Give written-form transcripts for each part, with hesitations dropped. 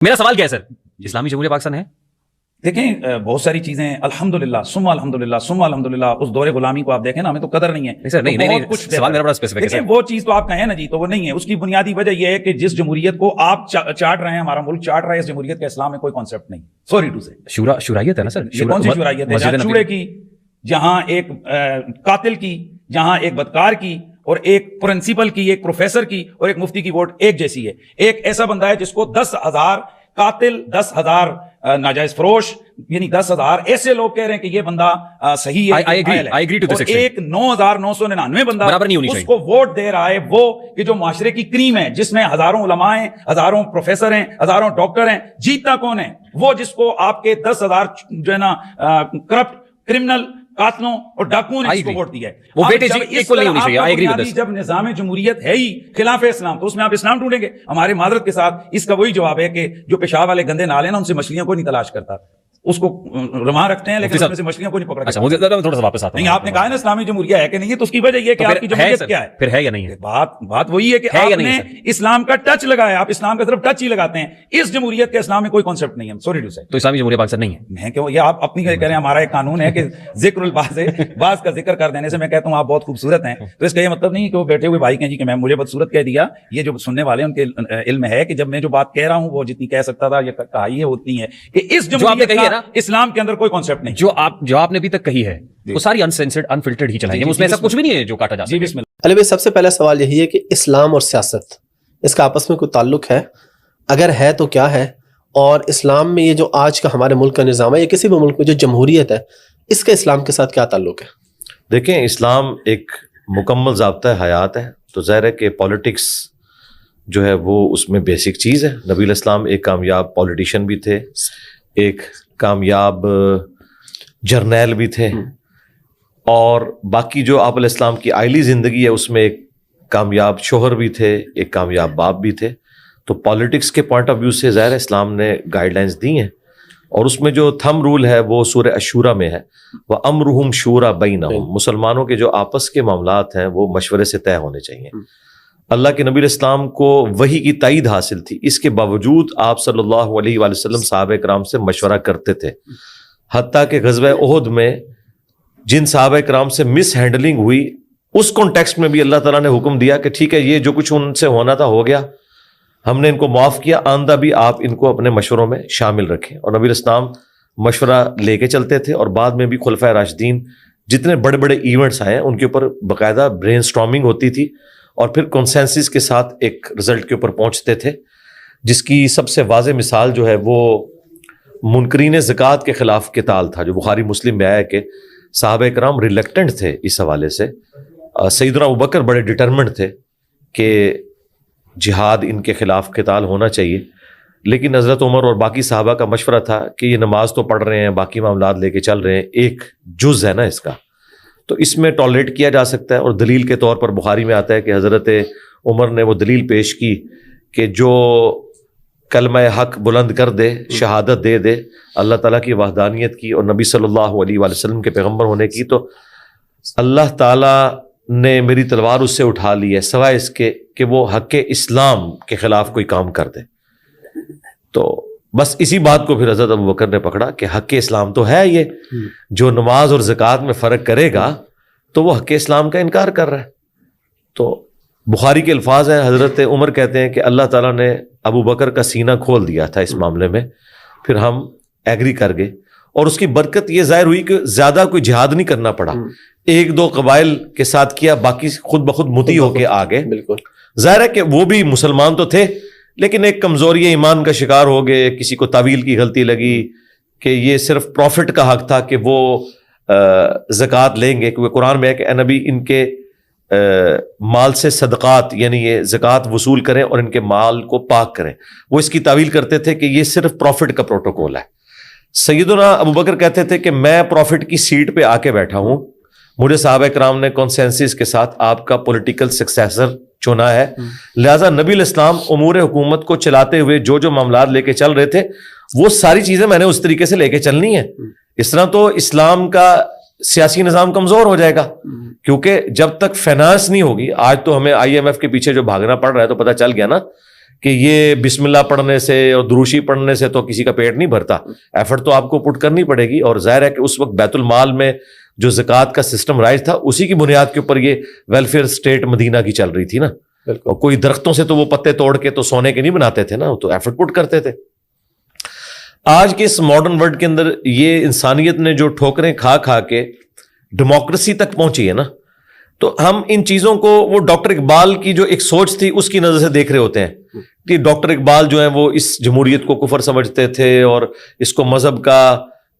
میرا سوال کیا ہے سر، اسلامی جمہوریہ پاکستان ہے؟ دیکھیں بہت ساری چیزیں الحمدللہ ثم الحمدللہ اس دور غلامی کو آپ دیکھیں نا، ہمیں تو قدر نہیں ہے. سر نہیں سوال میرا بڑا اسپیسیفک ہے سر. وہ چیز تو آپ کہیں نا جی، تو وہ نہیں ہے. اس کی بنیادی وجہ یہ ہے کہ جس جمہوریت کو آپ چاٹ رہے ہیں، ہمارا ملک چاٹ رہا ہے، اس جمہوریت کے اسلام میں کوئی کانسیپٹ نہیں. سوری ٹو سے شورائیت ہے نا سر. یہ کون سی شورائیت ہے؟ جہاں چوڑے کی، جہاں ایک قاتل کی، جہاں ایک بدکار کی، اور ایک پرنسپل کی، ایک پروفیسر کی اور ایک مفتی کی ووٹ ایک جیسی ہے. ایک ایسا بندہ ہے جس کو 10,000 قاتل، 10,000 ناجائز فروش، یعنی 10,000 ایسے لوگ کہہ رہے ہیں کہ یہ بندہ صحیح ہے. اور ایک 9,999 بندہ اس کو ووٹ دے رہا ہے، وہ کہ جو معاشرے کی کریم ہے، جس میں ہزاروں علماء ہیں، ہزاروں پروفیسر ہیں، ہزاروں ڈاکٹر ہیں. جیتتا کون ہے؟ وہ جس کو آپ کے 10,000 جو ہے نا کرپٹ کرمنل قاتلوں اور ڈاکوؤں نے اس کو ووٹ دیا ہے. وہ بیٹے جب نظام جمہوریت ہے ہی خلاف اسلام، تو اس میں آپ اسلام ڈھونڈیں گے. ہمارے معذرت کے ساتھ اس کا وہی جواب ہے کہ جو پیشاب والے گندے نالے ہیں نا، ان سے مچھلیوں کو نہیں تلاش کرتا، اس کو رواں رکھتے ہیں، لیکن اس میں سے مچھلیوں کو نہیں پکڑتے. اچھا، مجھے تھوڑا سا واپس آتا ہوں. نہیں، آپ نے کہا ہے نا اسلامی جمہوریہ ہے کہ نہیں ہے، تو اس کی وجہ یہ کہ آپ کی جمہوریت کیا ہے، پھر ہے یا نہیں ہے. بات وہی ہے کہ آپ نے اسلام کا ٹچ لگایا. آپ اسلام کا صرف ٹچ ہی لگاتے ہیں. اس جمہوریت کے اسلام میں کوئی کانسیپٹ نہیں ہے. سوری ٹو سے. تو اسلامی جمہوریہ پاکستان نہیں ہے. میں کہ یہ آپ اپنی کہہ رہے ہیں. ہمارا ایک قانون ہے کہ ذکر البعض بعض کا ذکر کر دینے سے میں کہتا ہوں آپ بہت خوبصورت ہیں. تو اس کا یہ مطلب نہیں کہ وہ بیٹھے ہوئے بھائی کہیں جی کہ میں مجھے بدصورت کہہ دیا. یہ جو سننے والے ان کے علم ہے کہ جب میں جو بات کہہ رہا ہوں وہ جتنی کہہ سکتا تھا، یہ کہا ہی ہے اتنی ہے کہ اس جمہوریت کا اسلام کے اندر کوئی کانسیپٹ نہیں. جو آپ نے ابھی تک کہی ہے وہ ساری انسنسرڈ انفلٹرڈ ہی چلائیں گے. اس میں ایسا کچھ بھی نہیں ہے جو کاٹا جا سکے. بسم اللہ. علی بھائی، سب سے پہلا سوال یہی ہے کہ اسلام اور سیاست، اس کا آپس میں کوئی تعلق ہے؟ اگر ہے تو کیا ہے؟ اور اسلام میں یہ جو آج کا ہمارے ملک کا نظام ہے، یا کسی بھی ملک میں جو جمہوریت ہے، اس کا اسلام کے ساتھ کیا تعلق ہے؟ دیکھیں، اسلام ایک مکمل ضابطہ حیات ہے. تو ظاہر ہے کہ پولیٹکس جو ہے وہ اس میں بیسک چیز ہے. نبی علیہ السلام ایک کامیاب پولیٹیشین بھی تھے، ایک کامیاب جرنیل بھی تھے، اور باقی جو آپ علیہ السلام کی آئلی زندگی ہے اس میں ایک کامیاب شوہر بھی تھے، ایک کامیاب باپ بھی تھے. تو پولیٹکس کے پوائنٹ آف ویو سے ظاہر اسلام نے گائیڈ لائنز دی ہیں، اور اس میں جو تھم رول ہے وہ سورہ الشورى میں ہے، وَأَمْرُهُمْ شُورَى بَيْنَهُمْ. مسلمانوں کے جو آپس کے معاملات ہیں وہ مشورے سے طے ہونے چاہیے. اللہ کے نبی علیہ السلام کو وحی کی تائید حاصل تھی، اس کے باوجود آپ صلی اللہ علیہ وآلہ وسلم صحابہ کرام سے مشورہ کرتے تھے. حتیٰ کہ غزوہ احد میں جن صحابہ کرام سے مس ہینڈلنگ ہوئی، اس کانٹیکسٹ میں بھی اللہ تعالیٰ نے حکم دیا کہ ٹھیک ہے، یہ جو کچھ ان سے ہونا تھا ہو گیا، ہم نے ان کو معاف کیا، آئندہ بھی آپ ان کو اپنے مشوروں میں شامل رکھیں. اور نبی علیہ السلام مشورہ لے کے چلتے تھے، اور بعد میں بھی خلفائے راشدین جتنے بڑے بڑے ایونٹس آئے ہیں ان کے اوپر باقاعدہ برین سٹارمنگ ہوتی تھی، اور پھر کنسنسس کے ساتھ ایک رزلٹ کے اوپر پہنچتے تھے. جس کی سب سے واضح مثال جو ہے وہ منکرین زکوٰۃ کے خلاف قتال تھا، جو بخاری مسلم میں آیا کہ صحابہ کرام ریلیکٹنٹ تھے اس حوالے سے. سیدنا ابوبکر بڑے ڈٹرمنٹ تھے کہ جہاد ان کے خلاف قتال ہونا چاہیے، لیکن حضرت عمر اور باقی صحابہ کا مشورہ تھا کہ یہ نماز تو پڑھ رہے ہیں، باقی معاملات لے کے چل رہے ہیں، ایک جز ہے نا اس کا، تو اس میں ٹالریٹ کیا جا سکتا ہے. اور دلیل کے طور پر بخاری میں آتا ہے کہ حضرت عمر نے وہ دلیل پیش کی کہ جو کلمہ حق بلند کر دے، شہادت دے دے اللہ تعالیٰ کی وحدانیت کی اور نبی صلی اللہ علیہ وآلہ وسلم کے پیغمبر ہونے کی، تو اللہ تعالیٰ نے میری تلوار اس سے اٹھا لی ہے، سوائے اس کے کہ وہ حق اسلام کے خلاف کوئی کام کر دے. تو بس اسی بات کو پھر حضرت ابوبکر نے پکڑا کہ حق اسلام تو ہے، یہ جو نماز اور زکوٰۃ میں فرق کرے گا تو وہ حق اسلام کا انکار کر رہا ہے. تو بخاری کے الفاظ ہیں، حضرت عمر کہتے ہیں کہ اللہ تعالیٰ نے ابو بکر کا سینہ کھول دیا تھا اس معاملے میں، پھر ہم ایگری کر گئے، اور اس کی برکت یہ ظاہر ہوئی کہ زیادہ کوئی جہاد نہیں کرنا پڑا، ایک دو قبائل کے ساتھ کیا، باقی خود بخود مطیع ہو کے آ گئے. بالکل ظاہر ہے کہ وہ بھی مسلمان تو تھے، لیکن ایک کمزوری ایمان کا شکار ہو گئے، کسی کو تعویل کی غلطی لگی کہ یہ صرف پروفٹ کا حق تھا کہ وہ زکوٰۃ لیں گے، کیونکہ قرآن میں ہے کہ اے نبی ان کے مال سے صدقات یعنی یہ زکوٰۃ وصول کریں اور ان کے مال کو پاک کریں. وہ اس کی تعویل کرتے تھے کہ یہ صرف پروفٹ کا پروٹوکول ہے. سیدنا ابوبکر کہتے تھے کہ میں پروفٹ کی سیٹ پہ آ کے بیٹھا ہوں، مجھے صحابہ کرام نے کنسنسس کے ساتھ آپ کا پولیٹیکل سکسیسر چنا ہے، لہٰذا نبی علیہ السلام امور حکومت کو چلاتے ہوئے جو جو معاملات لے کے چل رہے تھے وہ ساری چیزیں میں نے اس طریقے سے لے کے چلنی ہے. اس طرح تو اسلام کا سیاسی نظام کمزور ہو جائے گا، کیونکہ جب تک فائنانس نہیں ہوگی، آج تو ہمیں IMF کے پیچھے جو بھاگنا پڑ رہا ہے تو پتہ چل گیا نا کہ یہ بسم اللہ پڑھنے سے اور دروشی پڑھنے سے تو کسی کا پیٹ نہیں بھرتا. ایفرٹ تو آپ کو پٹ کرنی پڑے گی. اور ظاہر ہے کہ اس وقت بیت المال میں جو زکوٰۃ کا سسٹم رائج تھا اسی کی بنیاد کے اوپر یہ ویلفیئر اسٹیٹ مدینہ کی چل رہی تھی نا. اور کوئی درختوں سے تو وہ پتے توڑ کے تو سونے کے نہیں بناتے تھے نا, تو ایفرٹ پٹ کرتے تھے. آج کے اس ماڈرن ورلڈ کے اندر یہ انسانیت نے جو ٹھوکریں کھا کھا کے ڈیموکریسی تک پہنچی ہے نا, تو ہم ان چیزوں کو وہ ڈاکٹر اقبال کی جو ایک سوچ تھی اس کی نظر سے دیکھ رہے ہوتے ہیں کہ ڈاکٹر اقبال جو ہیں وہ اس جمہوریت کو کفر سمجھتے تھے اور اس کو مذہب کا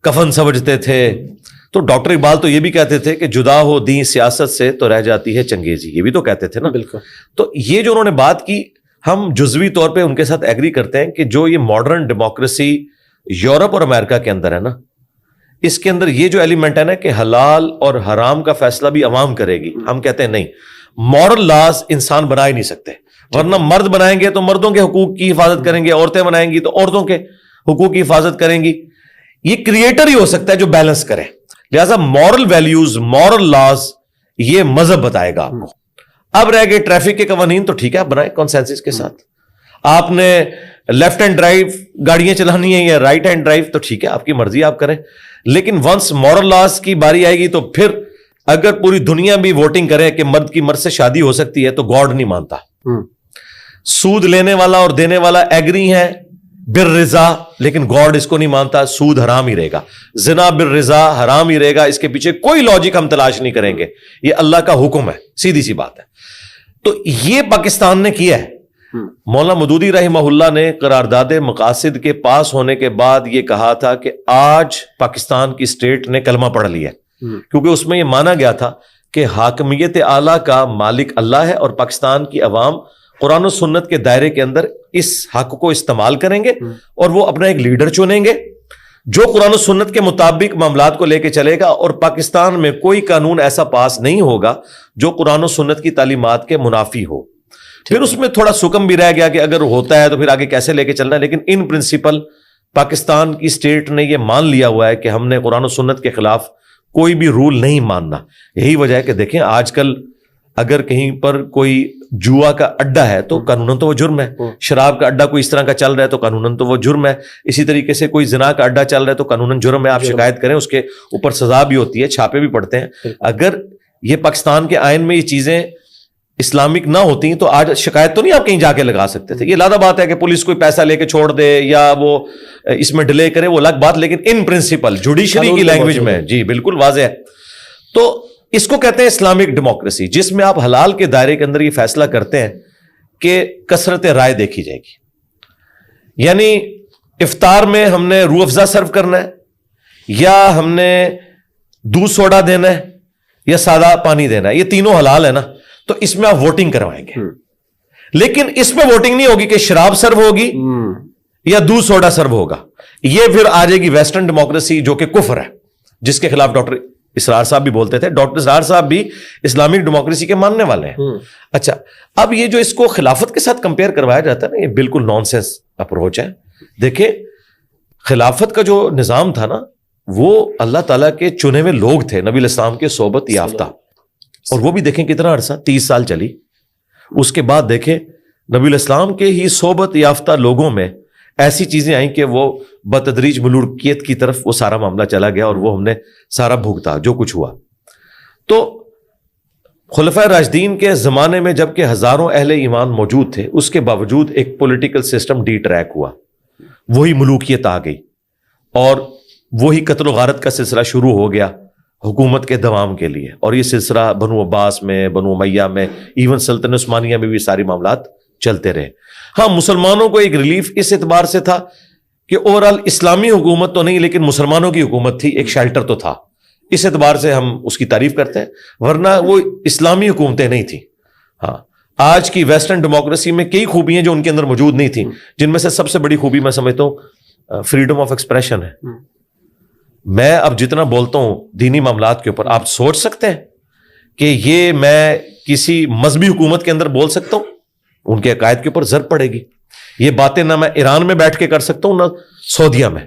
کفن سمجھتے تھے. تو ڈاکٹر اقبال تو یہ بھی کہتے تھے کہ جدا ہو دین سیاست سے تو رہ جاتی ہے چنگیزی, یہ بھی تو کہتے تھے نا. بالکل. تو یہ جو انہوں نے بات کی ہم جزوی طور پہ ان کے ساتھ ایگری کرتے ہیں کہ جو یہ ماڈرن ڈیموکریسی یورپ اور امریکہ کے اندر ہے نا, اس کے اندر یہ جو ایلیمنٹ ہے نا کہ حلال اور حرام کا فیصلہ بھی عوام کرے گی, ہم کہتے ہیں نہیں, مورل لاز انسان بنا ہی نہیں سکتے. ورنہ مرد بنائیں گے تو مردوں کے حقوق کی حفاظت کریں گے, عورتیں بنائیں گی تو عورتوں کے حقوق کی حفاظت کریں گی. یہ کریٹر ہی ہو سکتا ہے جو بیلنس کرے. لہذا مورل ویلیوز, مورل لاز یہ مذہب بتائے گا آپ کو. اب رہ گئے ٹریفک کے قوانین, تو ٹھیک ہے آپ بنائیں کانسنسس کے ساتھ. آپ نے لیفٹ ہینڈ ڈرائیو گاڑیاں چلانی ہیں یا رائٹ ہینڈ ڈرائیو, تو ٹھیک ہے آپ کی مرضی آپ کریں. لیکن ونس مورل لاز کی باری آئے گی تو پھر اگر پوری دنیا بھی ووٹنگ کرے کہ مرد کی مرد سے شادی ہو سکتی ہے تو گاڈ نہیں مانتا. سود لینے والا اور دینے والا ایگری ہے بالرضا, لیکن گاڈ اس کو نہیں مانتا, سود حرام ہی رہے گا, زنا بالرضا حرام ہی رہے گا. اس کے پیچھے کوئی لاجک ہم تلاش نہیں کریں گے, یہ اللہ کا حکم ہے, سیدھی سی بات ہے. تو یہ پاکستان نے کیا ہے. مولانا مودودی رحمہ اللہ نے قرارداد مقاصد کے پاس ہونے کے بعد یہ کہا تھا کہ آج پاکستان کی اسٹیٹ نے کلمہ پڑھ لیا, کیونکہ اس میں یہ مانا گیا تھا کہ حاکمیت اعلیٰ کا مالک اللہ ہے اور پاکستان کی عوام قرآن و سنت کے دائرے کے اندر اس حق کو استعمال کریں گے اور وہ اپنا ایک لیڈر چنیں گے جو قرآن و سنت کے مطابق معاملات کو لے کے چلے گا. اور پاکستان میں کوئی قانون ایسا پاس نہیں ہوگا جو قرآن و سنت کی تعلیمات کے منافی ہو. پھر اس میں تھوڑا سکم بھی رہ گیا کہ اگر ہوتا ہے تو پھر آگے کیسے لے کے چلنا ہے, لیکن ان پرنسپل پاکستان کی اسٹیٹ نے یہ مان لیا ہوا ہے کہ ہم نے قرآن و سنت کے خلاف کوئی بھی رول نہیں ماننا. یہی وجہ ہے کہ دیکھیں آج کل اگر کہیں پر کوئی جوا کا اڈا ہے تو قانوناً تو وہ جرم ہے, شراب کا اڈا کوئی اس طرح کا چل رہا ہے تو قانوناً تو وہ جرم ہے, اسی طریقے سے کوئی زنا کا اڈا چل رہا ہے تو قانوناً جرم ہے. آپ شکایت کریں, اس کے اوپر سزا بھی ہوتی ہے, چھاپے بھی پڑتے ہیں. اگر یہ پاکستان کے آئین میں یہ چیزیں اسلامک نہ ہوتی تو آج شکایت تو نہیں آپ کہیں جا کے لگا سکتے تھے. یہ لادہ بات ہے کہ پولیس کوئی پیسہ لے کے چھوڑ دے یا وہ اس میں ڈیلے کرے, وہ الگ بات, لیکن ان پرنسپل جوڈیشری کی لینگویج میں جی بالکل واضح ہے. تو اس کو کہتے ہیں اسلامک ڈیموکریسی, جس میں آپ حلال کے دائرے کے اندر یہ فیصلہ کرتے ہیں کہ کثرت رائے دیکھی جائے گی. یعنی افطار میں ہم نے روح افزا سرو کرنا ہے یا ہم نے دودھ سوڈا دینا ہے یا سادہ پانی دینا ہے, یہ تینوں حلال ہے نا, تو اس میں آپ ووٹنگ کروائیں گے. لیکن اس میں ووٹنگ نہیں ہوگی کہ شراب سرو ہوگی یا دودھ سوڈا سرو ہوگا. یہ پھر آ جائے گی ویسٹرن ڈیموکریسی جو کہ کفر ہے, جس کے خلاف ڈاکٹر اسرار صاحب بھی بولتے تھے. ڈاکٹر اسرار صاحب بھی اسلامک ڈیموکریسی کے ماننے والے ہیں. اچھا, اب یہ جو اس کو خلافت کے ساتھ کمپیئر کروایا جاتا ہے نا, یہ بالکل نان سینس اپروچ ہے. دیکھیں خلافت کا جو نظام تھا نا, وہ اللہ تعالیٰ کے چنے ہوئے لوگ تھے, نبی علیہ السلام کے صحبت یافتہ, اور وہ بھی دیکھیں کتنا عرصہ 30 سال چلی. اس کے بعد دیکھیں نبی علیہ السلام کے ہی صحبت یافتہ لوگوں میں ایسی چیزیں آئیں کہ وہ بتدریج ملوکیت کی طرف وہ سارا معاملہ چلا گیا اور وہ ہم نے سارا بھگتا جو کچھ ہوا. تو خلفائے راشدین کے زمانے میں جب کہ ہزاروں اہل ایمان موجود تھے, اس کے باوجود ایک پولیٹیکل سسٹم ڈی ٹریک ہوا, وہی ملوکیت آ گئی اور وہی قتل و غارت کا سلسلہ شروع ہو گیا حکومت کے دوام کے لیے. اور یہ سلسلہ بنو عباس میں, بنو امیہ میں, ایون سلطنت عثمانیہ میں بھی ساری معاملات چلتے رہے. ہاں مسلمانوں کو ایک ریلیف اس اعتبار سے تھا کہ اوورال اسلامی حکومت تو نہیں لیکن مسلمانوں کی حکومت تھی, ایک شیلٹر تو تھا, اس اعتبار سے ہم اس کی تعریف کرتے ہیں, ورنہ وہ اسلامی حکومتیں نہیں تھیں. ہاں آج کی ویسٹرن ڈیموکریسی میں کئی خوبیاں جو ان کے اندر موجود نہیں تھیں, جن میں سے سب سے بڑی خوبی میں سمجھتا ہوں فریڈم آف ایکسپریشن ہے. میں اب جتنا بولتا ہوں دینی معاملات کے اوپر, آپ سوچ سکتے ہیں کہ یہ میں کسی مذہبی حکومت کے اندر بول سکتا ہوں؟ ان کے عقائد کے اوپر ضرب پڑے گی. یہ باتیں نہ میں ایران میں بیٹھ کے کر سکتا ہوں نہ سعودیہ میں.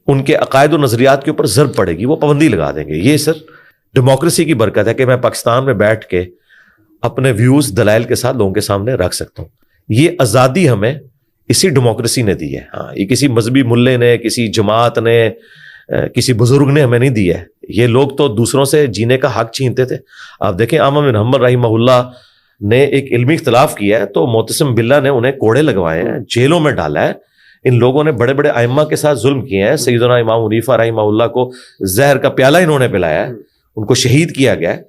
ان کے عقائد و نظریات کے اوپر ضرب پڑے گی, وہ پابندی لگا دیں گے. یہ سر ڈیموکریسی کی برکت ہے کہ میں پاکستان میں بیٹھ کے اپنے ویوز دلائل کے ساتھ لوگوں کے سامنے رکھ سکتا ہوں. یہ آزادی ہمیں اسی ڈیموکریسی نے دی ہے. ہاں یہ کسی مذہبی ملے نے, کسی جماعت نے, کسی بزرگ نے ہمیں نہیں دی ہے. یہ لوگ تو دوسروں سے جینے کا حق چھینتے تھے. آپ دیکھیں احمد بن حنبل رحمہ اللہ نے ایک علمی اختلاف کیا ہے تو معتصم باللہ نے انہیں کوڑے لگوائے ہیں, جیلوں میں ڈالا ہے. ان لوگوں نے بڑے بڑے ائمہ کے ساتھ ظلم کیے ہیں. سیدنا امام حنیفہ رحمہ اللہ کو زہر کا پیالہ انہوں نے پلایا ہے, ان کو شہید کیا گیا ہے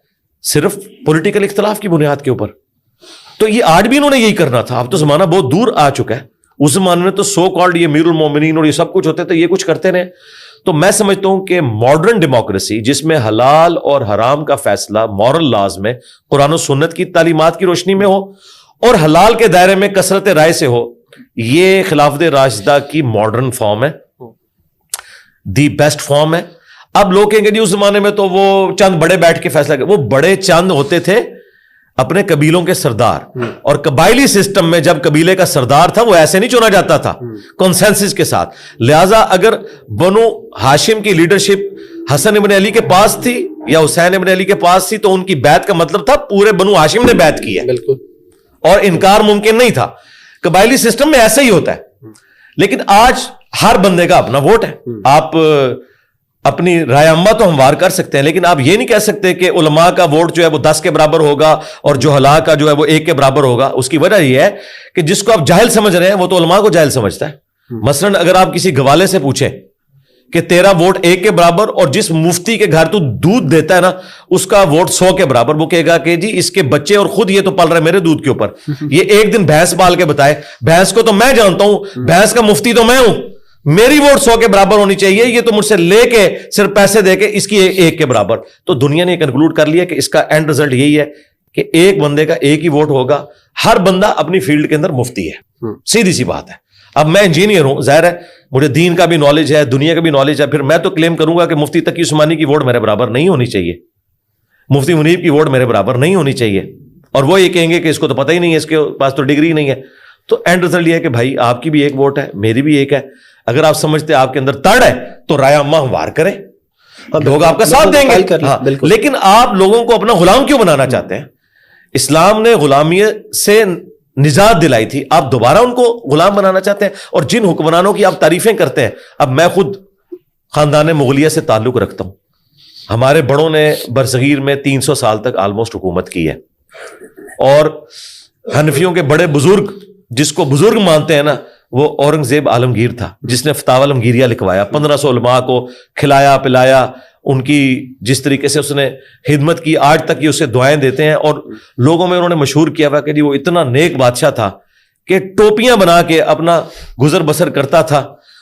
صرف پولیٹیکل اختلاف کی بنیاد کے اوپر. تو یہ آج بھی انہوں نے یہی کرنا تھا. اب تو زمانہ بہت دور آ چکا ہے. اس زمانے میں تو سو کالڈ یہ امیر المومنین اور یہ سب کچھ ہوتے تھے, یہ کچھ کرتے رہے. تو میں سمجھتا ہوں کہ ماڈرن ڈیموکریسی جس میں حلال اور حرام کا فیصلہ مورل لاز میں قرآن و سنت کی تعلیمات کی روشنی میں ہو اور حلال کے دائرے میں کثرت رائے سے ہو, یہ خلافت راشدہ کی ماڈرن فارم ہے, دی بیسٹ فارم ہے. اب لوگ کہیں گے جی اس زمانے میں تو وہ چند بڑے بیٹھ کے فیصلہ کرے. وہ بڑے چند ہوتے تھے اپنے قبیلوں کے سردار, اور قبائلی سسٹم میں جب قبیلے کا سردار تھا وہ ایسے نہیں چنا جاتا تھا کنسنسس کے ساتھ. لہذا اگر بنو ہاشم کی لیڈرشپ حسن ابن علی کے پاس تھی یا حسین ابن علی کے پاس تھی تو ان کی بیعت کا مطلب تھا پورے بنو ہاشم نے بیعت کی ہے, بالکل, اور انکار ممکن نہیں تھا. قبائلی سسٹم میں ایسا ہی ہوتا ہے. لیکن آج ہر بندے کا اپنا ووٹ ہے. آپ اپنی رائے عامہ تو ہموار کر سکتے ہیں, لیکن آپ یہ نہیں کہہ سکتے کہ علماء کا ووٹ جو ہے وہ 10 کے برابر ہوگا اور جہلاء کا جو ہے وہ 1 کے برابر ہوگا. اس کی وجہ یہ ہے کہ جس کو آپ جاہل سمجھ رہے ہیں وہ تو علماء کو جاہل سمجھتا ہے. مثلا اگر آپ کسی گوالے سے پوچھیں کہ تیرا ووٹ 1 کے برابر اور جس مفتی کے گھر تو دودھ دیتا ہے نا اس کا ووٹ 100 کے برابر, وہ کہے گا کہ جی اس کے بچے اور خود یہ تو پل رہے میرے دودھ کے اوپر, یہ ایک دن بھینس پال کے بتائے, بھینس کو تو میں جانتا ہوں, بھینس کا مفتی تو میں ہوں, میری ووٹ 100 کے برابر ہونی چاہیے, یہ تو مجھ سے لے کے صرف پیسے دے کے اس کی 1 کے برابر. تو دنیا نے کنکلوڈ کر لیا کہ اس کا اینڈ رزلٹ یہی ہے کہ ایک بندے کا ایک ہی ووٹ ہوگا, ہر بندہ اپنی فیلڈ کے اندر مفتی ہے. سیدھی سی بات ہے. اب میں انجینئر ہوں, ظاہر ہے مجھے دین کا بھی نالج ہے, دنیا کا بھی نالج ہے, پھر میں تو کلیم کروں گا کہ مفتی تقی عثمانی کی ووٹ میرے برابر نہیں ہونی چاہیے, مفتی منیب کی ووٹ میرے برابر نہیں ہونی چاہیے, اور وہ یہ کہیں گے کہ اس کو تو پتہ ہی نہیں ہے, اس کے پاس تو ڈگری نہیں ہے. تو اینڈ رزلٹ یہ ہے کہ بھائی آپ کی بھی ایک ووٹ ہے, میری بھی ایک ہے. اگر آپ سمجھتے آپ کے اندر تڑ ہے تو رائے عامہ ہموار کریں, لوگ آپ کا ساتھ دیں گے. لیکن آپ لوگوں کو اپنا غلام کیوں بنانا چاہتے ہیں؟ اسلام نے غلامیت سے نجات دلائی تھی, آپ دوبارہ ان کو غلام بنانا چاہتے ہیں. اور جن حکمرانوں کی آپ تعریفیں کرتے ہیں, اب میں خود خاندان مغلیہ سے تعلق رکھتا ہوں. ہمارے بڑوں نے برصغیر میں 300 سال تک آلموسٹ حکومت کی ہے, اور حنفیوں کے بڑے بزرگ جس کو بزرگ مانتے ہیں نا وہ اورنگزیب عالمگیر تھا, جس نے فتاوی عالمگیریہ لکھوایا, 1500 علماء کو کھلایا پلایا, ان کی جس طریقے سے اس نے خدمت کی آج تک یہ اسے دعائیں دیتے ہیں. اور لوگوں میں انہوں نے مشہور کیا ہوا کہ جی وہ اتنا نیک بادشاہ تھا کہ ٹوپیاں بنا کے اپنا گزر بسر کرتا تھا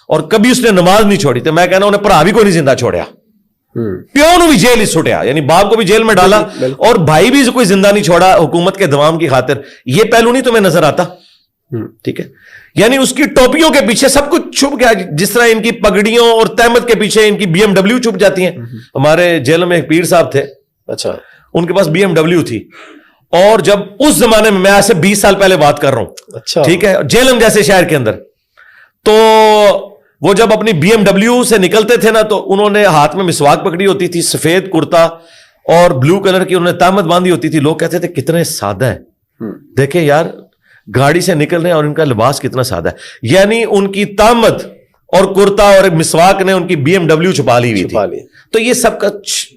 اور کبھی اس نے نماز نہیں چھوڑی. تو میں کہنا انہیں بھرا بھی کوئی نہیں زندہ چھوڑیا, پیوں نے بھی جیل ہی چھوڑیا, یعنی باپ کو بھی جیل میں ڈالا اور بھائی بھی کوئی زندہ نہیں چھوڑا حکومت کے دوام کی خاطر. یہ پہلو نہیں تمہیں نظر آتا؟ ٹھیک ہے, یعنی اس کی ٹوپیوں کے پیچھے سب کچھ چھپ گیا, جس طرح ان کی پگڑیوں اور تہمت کے پیچھے ان کی BMW چھپ جاتی ہیں. ہمارے جیل میں ایک پیر صاحب تھے, اچھا, ان کے پاس BMW تھی, اور جب اس زمانے میں آج سے 20 سال پہلے بات کر رہا ہوں, اچھا, ٹھیک ہے, جیلم جیسے شہر کے اندر, تو وہ جب اپنی BMW سے نکلتے تھے نا تو انہوں نے ہاتھ میں مسواک پکڑی ہوتی تھی, سفید کرتا اور بلو کلر کی انہوں نے تہمت باندھی ہوتی تھی. لوگ کہتے تھے کتنے سادہ ہیں, دیکھیں یار گاڑی سے نکل رہے ہیں اور ان کا لباس کتنا سادہ ہے. یعنی ان کی تہمت اور کرتا اور مسواک نے ان کی BMW چھپا لی ہوئی تھی. تو یہ سب کا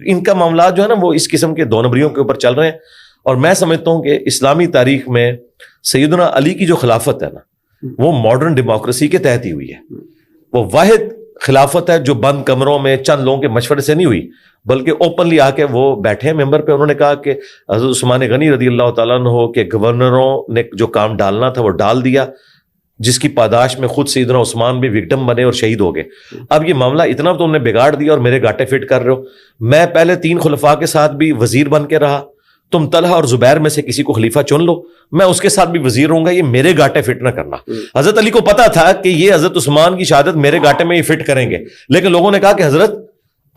ان کا معاملات جو ہے نا وہ اس قسم کے 2 نمبریوں کے اوپر چل رہے ہیں. اور میں سمجھتا ہوں کہ اسلامی تاریخ میں سیدنا علی کی جو خلافت ہے نا وہ ماڈرن ڈیموکریسی کے تحت ہی ہوئی ہے. وہ واحد خلافت ہے جو بند کمروں میں چند لوگوں کے مشورے سے نہیں ہوئی, بلکہ اوپنلی آ کے وہ بیٹھے ہیں ممبر پہ. انہوں نے کہا کہ حضرت عثمان غنی رضی اللہ تعالیٰ عنہ کے گورنروں نے جو کام ڈالنا تھا وہ ڈال دیا, جس کی پاداش میں خود سیدنا عثمان بھی وکٹم بنے اور شہید ہو گئے. اب یہ معاملہ اتنا تم نے بگاڑ دیا اور میرے گاٹے فٹ کر رہے ہو. میں پہلے 3 خلفاء کے ساتھ بھی وزیر بن کے رہا, تم طلحہ اور زبیر میں سے کسی کو خلیفہ چن لو, میں اس کے ساتھ بھی وزیر ہوں گا, یہ میرے گاٹے فٹ نہ کرنا. حضرت علی کو پتا تھا کہ یہ حضرت عثمان کی شہادت میرے گاٹے میں یہ فٹ کریں گے, لیکن لوگوں نے کہا کہ حضرت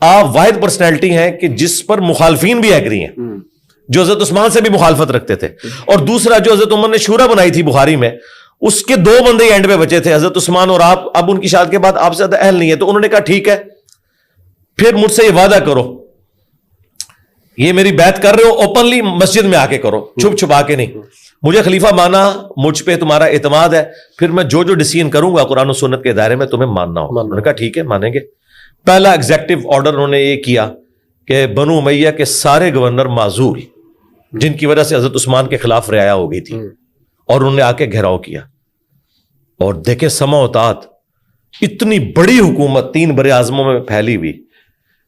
آپ واحد پرسنالٹی ہیں کہ جس پر مخالفین بھی ایگری ہیں, جو حضرت عثمان سے بھی مخالفت رکھتے تھے. اور دوسرا جو حضرت عمر نے شورا بنائی تھی بخاری میں, اس کے 2 بندے اینڈ پہ بچے تھے, حضرت عثمان اور آپ. اب ان کی شہادت کے بعد آپ سے زیادہ اہل نہیں ہے, تو انہوں نے کہا ٹھیک ہے پھر مجھ سے یہ وعدہ کرو, یہ میری بیعت کر رہے ہو اوپنلی مسجد میں آ کے کرو, چھپ چھپا کے نہیں. مجھے خلیفہ مانا, مجھ پہ تمہارا اعتماد ہے, پھر میں جو ڈیسیژن کروں گا قرآن و سنت کے دائرے میں تمہیں ماننا ہوگا. انہوں نے کہا ٹھیک ہے مانیں گے. پہلا ایگزیکٹو آرڈر انہوں نے یہ کیا کہ بنو امیہ کے سارے گورنر معزول, جن کی وجہ سے حضرت عثمان کے خلاف رعایا ہو گئی تھی, اور انہوں نے آ کے گھیراؤ کیا. اور دیکھیں سما و طاعت, اتنی بڑی حکومت 3 بر اعظموں میں پھیلی ہوئی,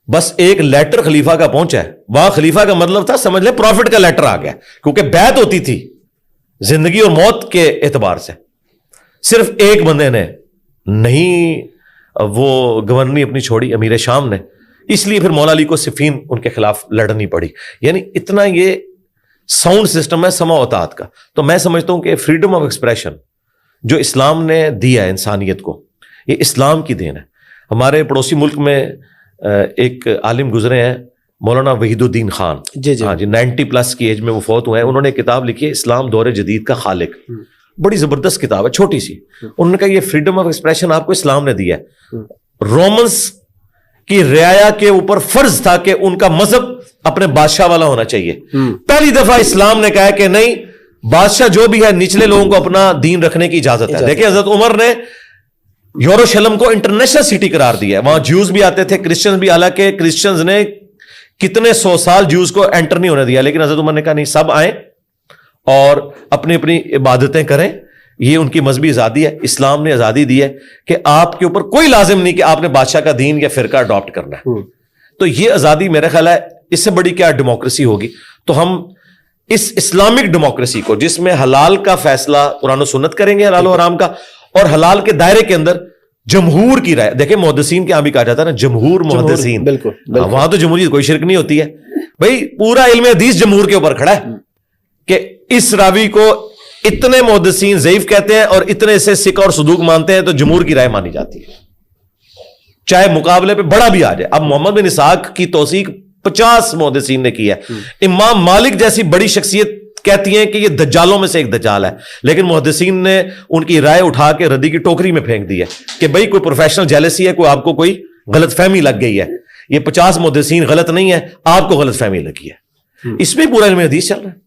بس ایک لیٹر خلیفہ کا پہنچا ہے. وہاں خلیفہ کا مطلب تھا سمجھ لیں پروفٹ کا لیٹر آ گیا, کیونکہ بیعت ہوتی تھی زندگی اور موت کے اعتبار سے. صرف ایک بندے نے نہیں وہ گورنری اپنی چھوڑی, امیر شام نے, اس لیے پھر مولا علی کو صفین ان کے خلاف لڑنی پڑی. یعنی اتنا یہ ساؤنڈ سسٹم ہے سما و طاعت کا. تو میں سمجھتا ہوں کہ فریڈم آف ایکسپریشن جو اسلام نے دیا ہے انسانیت کو, یہ اسلام کی دین ہے. ہمارے پڑوسی ملک میں ایک عالم گزرے ہیں مولانا وحید الدین خان, ہاں جی 90+ کی ایج میں وہ فوت ہوئے ہیں. انہوں نے کتاب لکھی ہے اسلام دور جدید کا خالق, بڑی زبردست کتاب ہے, چھوٹی سی. انہوں نے کہا یہ فریڈم آف ایکسپریشن آپ کو اسلام نے دیا ہے. رومنس کی رعایا کے اوپر فرض تھا کہ ان کا مذہب اپنے بادشاہ والا ہونا چاہیے. پہلی دفعہ اسلام نے کہا کہ نہیں, بادشاہ جو بھی ہے نچلے لوگوں کو اپنا دین رکھنے کی اجازت ہے. دیکھیں حضرت عمر نے یروشلم کو انٹرنیشنل سٹی قرار دیا ہے, وہاں جیوز بھی آتے تھے, کرسچنز بھی, حالانکہ کرسچنز نے کتنے 100 سال جیوز کو انٹر نہیں ہونے دیا, لیکن حضرت عمر نے کہا نہیں سب آئیں اور اپنی اپنی عبادتیں کریں, یہ ان کی مذہبی آزادی ہے. اسلام نے آزادی دی ہے کہ آپ کے اوپر کوئی لازم نہیں کہ آپ نے بادشاہ کا دین یا فرقہ اڈاپٹ کرنا ہے. تو یہ آزادی میرا خیال ہے اس سے بڑی کیا ڈیموکریسی ہوگی. تو ہم اس اسلامک ڈیموکریسی کو, جس میں حلال کا فیصلہ قرآن و سنت کریں گے حلال و حرام کا, اور حلال کے دائرے کے اندر جمہور کی رائے. دیکھیں محدثین کے یہاں بھی کہا جاتا ہے نا جمہور محدثین, بالکل وہاں تو جمہوریت کوئی شرک نہیں ہوتی ہے بھائی. پورا علم حدیث جمہور کے اوپر کھڑا ہے کہ اس راوی کو اتنے محدثین ضعیف کہتے ہیں اور اتنے سے سکہ اور صدوق مانتے ہیں, تو جمہور کی رائے مانی جاتی ہے, چاہے مقابلے پہ بڑا بھی آ جائے. اب محمد بن اسحاق کی توثیق 50 محدثین نے کی ہے. امام مالک جیسی بڑی شخصیت کہتی ہیں کہ یہ دجالوں میں سے ایک دجال ہے, لیکن محدثین نے ان کی رائے اٹھا کے ردی کی ٹوکری میں پھینک دی ہے کہ بھئی کوئی پروفیشنل جیلسی ہے, کوئی آپ کو کوئی غلط فہمی لگ گئی ہے. یہ 50 محدثین غلط نہیں ہے, آپ کو غلط فہمی لگی ہے. اس میں پورا علم حدیث چل رہا ہے.